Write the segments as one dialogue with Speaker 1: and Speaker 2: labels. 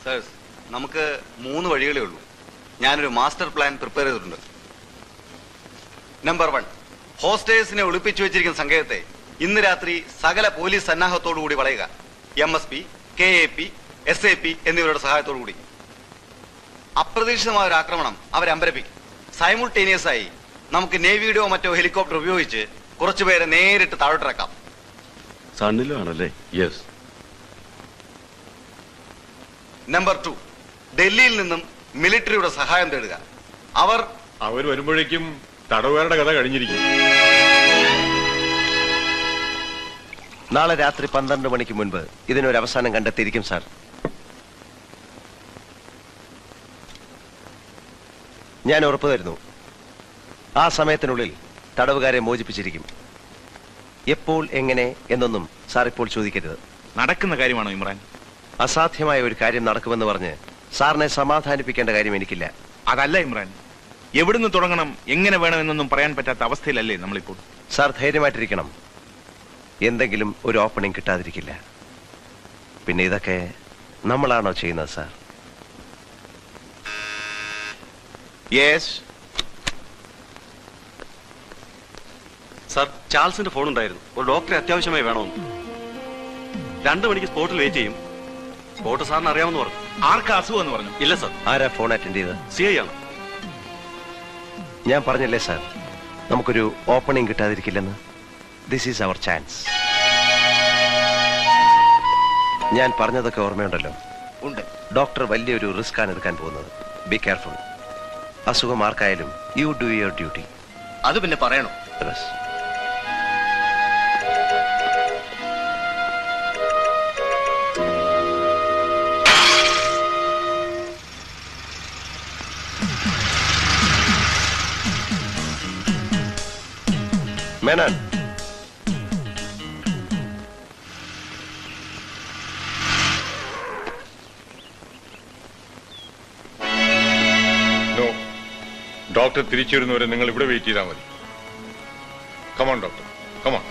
Speaker 1: സേഴ്സ്, നമുക്ക് 3 വഴികളേ ഉള്ളൂ. ഞാനൊരു മാസ്റ്റർ പ്ലാൻ പ്രിപ്പയർ ചെയ്തിട്ടുണ്ട്. നമ്പർ 1, ഹോസ്റ്റേഴ്സിനെ ഒളിപ്പിച്ചു വെച്ചിരിക്കുന്ന സങ്കേതത്തെ ഇന്ന് രാത്രി സകല പോലീസ് സന്നാഹത്തോടുകൂടി വളയുക. MSP, KAP, SAP എന്നിവരുടെ സഹായത്തോടുകൂടി അപ്രതീക്ഷിതമായ ഒരു ആക്രമണം അവരെ അമ്പരപ്പിക്കും. സൈമുൾട്ടേനിയസ് ആയി നമുക്ക് നേവിയുടെയോ മറ്റോ ഹെലികോപ്റ്റർ ഉപയോഗിച്ച് കുറച്ചുപേരെ നേരിട്ട് താഴോട്ടിറക്കാം.
Speaker 2: സണ്ണിലാണല്ലേ? യെസ്.
Speaker 1: നമ്പർ 2, ഡൽഹിയിൽ നിന്നും മിലിറ്ററിയുടെ സഹായം തേടുക. അവർ
Speaker 3: വരുമ്പോഴേക്കും തടവുകാരുടെ കഥ കഴിഞ്ഞിരിക്കും.
Speaker 4: നാളെ രാത്രി 12 മണിക്ക് മുൻപ് ഇതിനൊരു അവസാനം കണ്ടെത്തിയിരിക്കും സാർ. ഞാൻ ഉറപ്പു തരുന്നു, ആ സമയത്തിനുള്ളിൽ തടവുകാരെ മോചിപ്പിച്ചിരിക്കും. എപ്പോൾ, എങ്ങനെ എന്നൊന്നും സാർ ഇപ്പോൾ ചോദിക്കരുത്.
Speaker 5: നടക്കുന്ന കാര്യമാണോ ഇമ്രാൻ?
Speaker 4: അസാധ്യമായ ഒരു കാര്യം നടക്കുമെന്ന് പറഞ്ഞ് സാറിനെ സമാധാനിപ്പിക്കേണ്ട കാര്യം എനിക്കില്ല.
Speaker 5: അതല്ല ഇമ്രാൻ, എവിടുന്ന് തുടങ്ങണം, എങ്ങനെ വേണമെന്നൊന്നും പറയാൻ പറ്റാത്ത അവസ്ഥയിലല്ലേ നമ്മളിപ്പോൾ?
Speaker 4: സാർ ധൈര്യമായിട്ടിരിക്കണം. എന്തെങ്കിലും ഒരു ഓപ്പണിംഗ് കിട്ടാതിരിക്കില്ല. പിന്നെ ഇതൊക്കെ നമ്മളാണോ ചെയ്യുന്നത് സാർ?
Speaker 5: യെസ്
Speaker 2: സാർ, ചാൾസിന്റെ ഫോൺ ഉണ്ടായിരുന്നു. ഒരു ഡോക്ടറെ അത്യാവശ്യമായി വേണമെന്ന്. 2 മണിക്ക് സ്പോട്ടിൽ വെയിറ്റ് ചെയ്യും. സ്പോട്ട് സാറിന് അറിയാമെന്ന് പറഞ്ഞു.
Speaker 5: ആർക്കാ അസുഖം എന്ന് പറഞ്ഞു?
Speaker 2: ഇല്ല സാർ.
Speaker 4: ആരാ ഫോൺ അറ്റൻഡ് ചെയ്തത്?
Speaker 2: CI ആണ്.
Speaker 4: ഞാൻ പറഞ്ഞില്ലേ സാർ, നമുക്കൊരു ഓപ്പണിംഗ് കിട്ടാതിരിക്കില്ലെന്ന്. This is our chance. ഞാൻ പറഞ്ഞതൊക്കെ ഓർമ്മയുണ്ടല്ലോ?
Speaker 5: ഉണ്ട്.
Speaker 4: ഡോക്ടർ വലിയൊരു റിസ്ക് ആണ് എടുക്കാൻ പോകുന്നത്. Be careful. അസുഖം ആർക്കായാലും യു ഡു യുവർ ഡ്യൂട്ടി.
Speaker 5: അത് പിന്നെ പറയണോ?
Speaker 4: മേനോൻ,
Speaker 3: ഡോക്ടർ തിരിച്ചു വരുന്നവരെ നിങ്ങൾ ഇവിടെ വെയിറ്റ് ചെയ്താൽ മതി. Come on doctor, come on.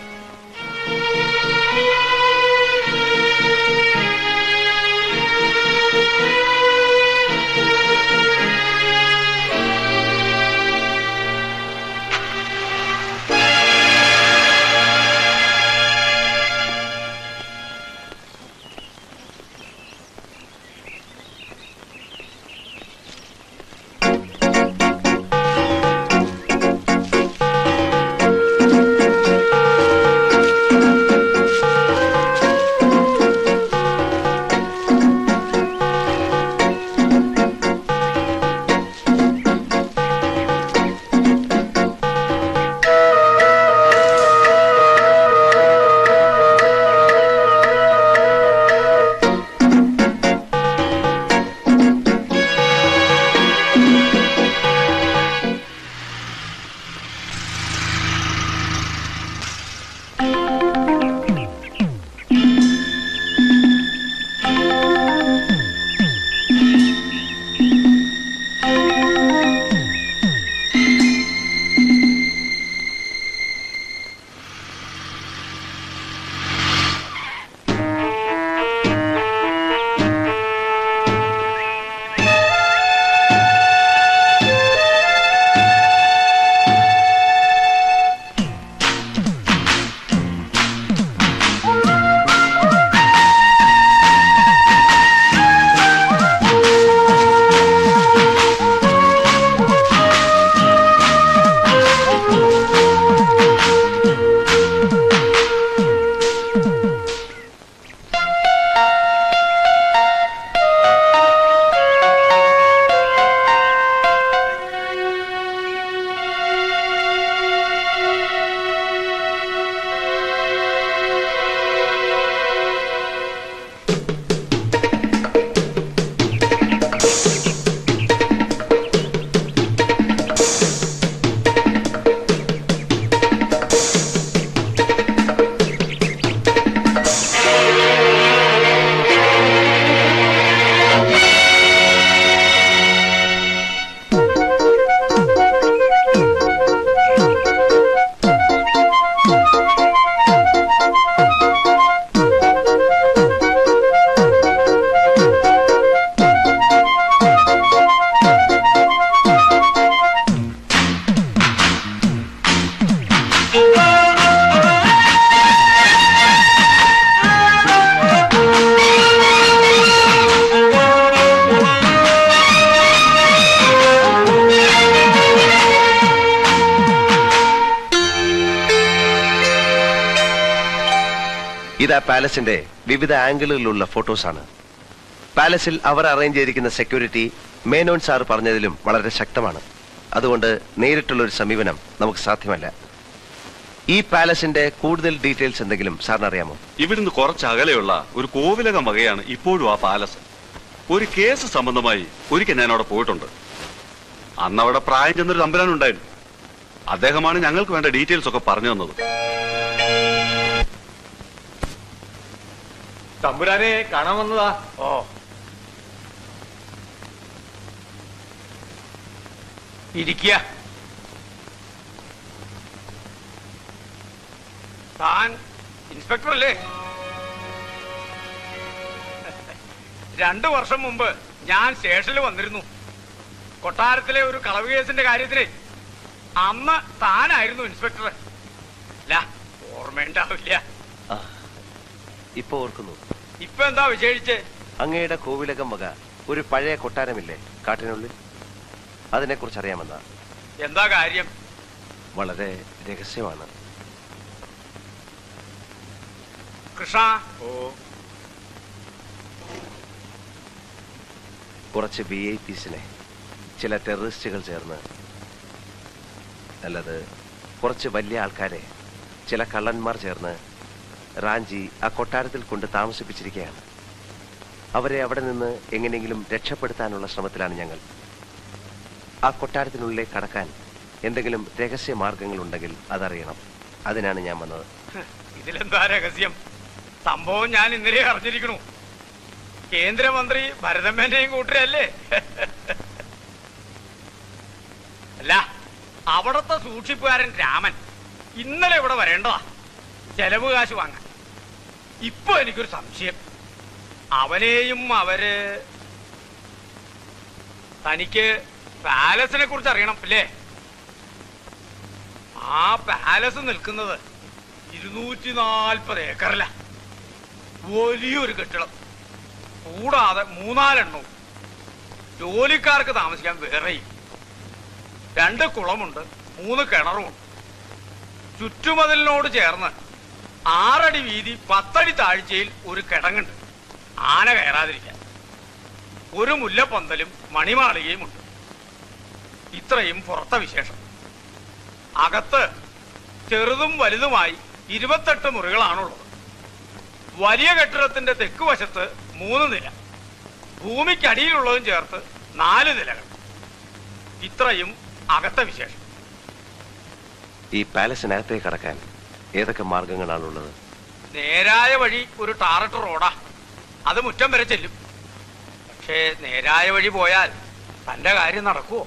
Speaker 4: ഇതെല്ലാം പാലസിന്റെ വിവിധ ആംഗിളുകളിലുള്ള ഫോട്ടോസാണ്. പാലസിൽ അവർ അറേഞ്ച് ചെയ്തിരിക്കുന്ന സെക്യൂരിറ്റി മേനോൻ സാർ പറഞ്ഞതിലും വളരെ ശക്തമാണ്. അതുകൊണ്ട് നേരിട്ടുള്ള ഒരു സമീപനം നമുക്ക് സാധ്യമല്ല. ഈ പാലസിന്റെ കൂടുതൽ ഡീറ്റെയിൽസ് എന്തെങ്കിലും സാറിന് അറിയാമോ?
Speaker 2: ഇവിടുന്ന് കുറച്ച് അകലെയുള്ള ഒരു കോവിലകം വകയാണ് ഇപ്പോഴും ആ പാലസ്. ഒരു കേസ് സംബന്ധമായി ഒരിക്കൽ ഞാൻ അവിടെ പോയിട്ടുണ്ട്. അന്ന് അവിടെ പ്രായം ചെന്നൊരു തമ്പുരാനുണ്ടായിരുന്നു. അദ്ദേഹമാണ് ഞങ്ങൾക്ക് വേണ്ട ഡീറ്റെയിൽസ് ഒക്കെ പറഞ്ഞു തന്നത്.
Speaker 6: തമ്പുരാനെ കാണാൻ വന്നതാ. ഓ, ഇരിക്കുക. താൻ ഇൻസ്പെക്ടർ അല്ലേ? 2 വർഷം മുമ്പ് ഞാൻ സ്റ്റേഷനിൽ വന്നിരുന്നു. കൊട്ടാരത്തിലെ ഒരു കളവ് കേസിന്റെ കാര്യത്തില് അന്ന് താനായിരുന്നു ഇൻസ്പെക്ടർ. അല്ല, ഓർമ്മയുണ്ടാവില്ല.
Speaker 4: ഇപ്പൊ ഓർക്കുന്നു.
Speaker 6: ഇപ്പൊ എന്താ വിശേഷിച്ച്?
Speaker 4: അങ്ങയുടെ കോവിലകം വക ഒരു പഴയ കൊട്ടാരമില്ലേ കാട്ടിനുള്ളിൽ? അതിനെക്കുറിച്ച് അറിയാമെന്നാ.
Speaker 6: എന്താ കാര്യം?
Speaker 4: വളരെ രഹസ്യമാണ്.
Speaker 6: കൃഷ്ണ. ഓ,
Speaker 4: കുറച്ച് VIPസിനെ ചില ടെററിസ്റ്റുകൾ ചേർന്ന്, അല്ലത് കുറച്ച് വലിയ ആൾക്കാരെ ചില കള്ളന്മാർ ചേർന്ന് റാഞ്ചി ആ കൊട്ടാരത്തിൽ കൊണ്ട് താമസിപ്പിച്ചിരിക്കുകയാണ്. അവരെ അവിടെ നിന്ന് എങ്ങനെയെങ്കിലും രക്ഷപ്പെടുത്താനുള്ള ശ്രമത്തിലാണ് ഞങ്ങൾ. ആ കൊട്ടാരത്തിനുള്ളിലേക്ക് കടക്കാൻ എന്തെങ്കിലും രഹസ്യ മാർഗങ്ങളുണ്ടെങ്കിൽ അതറിയണം. അതിനാണ് ഞാൻ വന്നത്.
Speaker 6: ഇതിലെന്താ രഹസ്യം? സംഭവം ഞാൻ ഇന്നലെ അറിഞ്ഞിരിക്കണു. കേന്ദ്രമന്ത്രി ഭരതമ്മേന്റെയും കൂട്ടരല്ലേ? അല്ല, അവിടത്തെ സൂക്ഷിപ്പുകാരൻ രാമൻ ഇന്നലെ ഇവിടെ വരേണ്ടതാ ചെലവ് കാശ് വാങ്ങാൻ. ഇപ്പൊ എനിക്കൊരു സംശയം. അവനെയും അവര് തനിക്ക് പാലസിനെ കുറിച്ച് അറിയണം അല്ലേ? ആ പാലസ് നിൽക്കുന്നത് 240 ഏക്കറില. വലിയൊരു കെട്ടിടം, കൂടാതെ 3-4 എണ്ണവും. ജോലിക്കാർക്ക് താമസിക്കാൻ വേറെയും. 2 കുളമുണ്ട്, 3 കിണറുമുണ്ട്. ചുറ്റുമതിലിനോട് ചേർന്ന് 6 അടി വീതി 10 അടി താഴ്ചയിൽ ഒരു കിടങ്ങുണ്ട് ആന കയറാതിരിക്കാൻ. ഒരു മുല്ലപ്പന്തലും മണിമാളികയും ഉണ്ട്. ഇത്രയും പുറത്തെ വിശേഷം. അകത്ത് ചെറുതും വലുതുമായി 28 മുറികളാണുള്ളത്. വലിയ കെട്ടിടത്തിന്റെ തെക്ക് വശത്ത് 3 നില, ഭൂമിക്കടിയിലുള്ളതും ചേർത്ത് 4 നിലകൾ. ഇത്രയും അകത്തെ വിശേഷം.
Speaker 4: ഈ പാലസിനകത്തേക്ക് കടക്കാൻ ഏതൊക്കെ മാർഗങ്ങളാണുള്ളത്?
Speaker 6: നേരായ വഴി ഒരു ടാറിട്ട് റോഡാ. അത് മുറ്റം വരെ ചെല്ലും. പക്ഷേ നേരായ വഴി പോയാൽ തന്റെ കാര്യം നടക്കുവോ?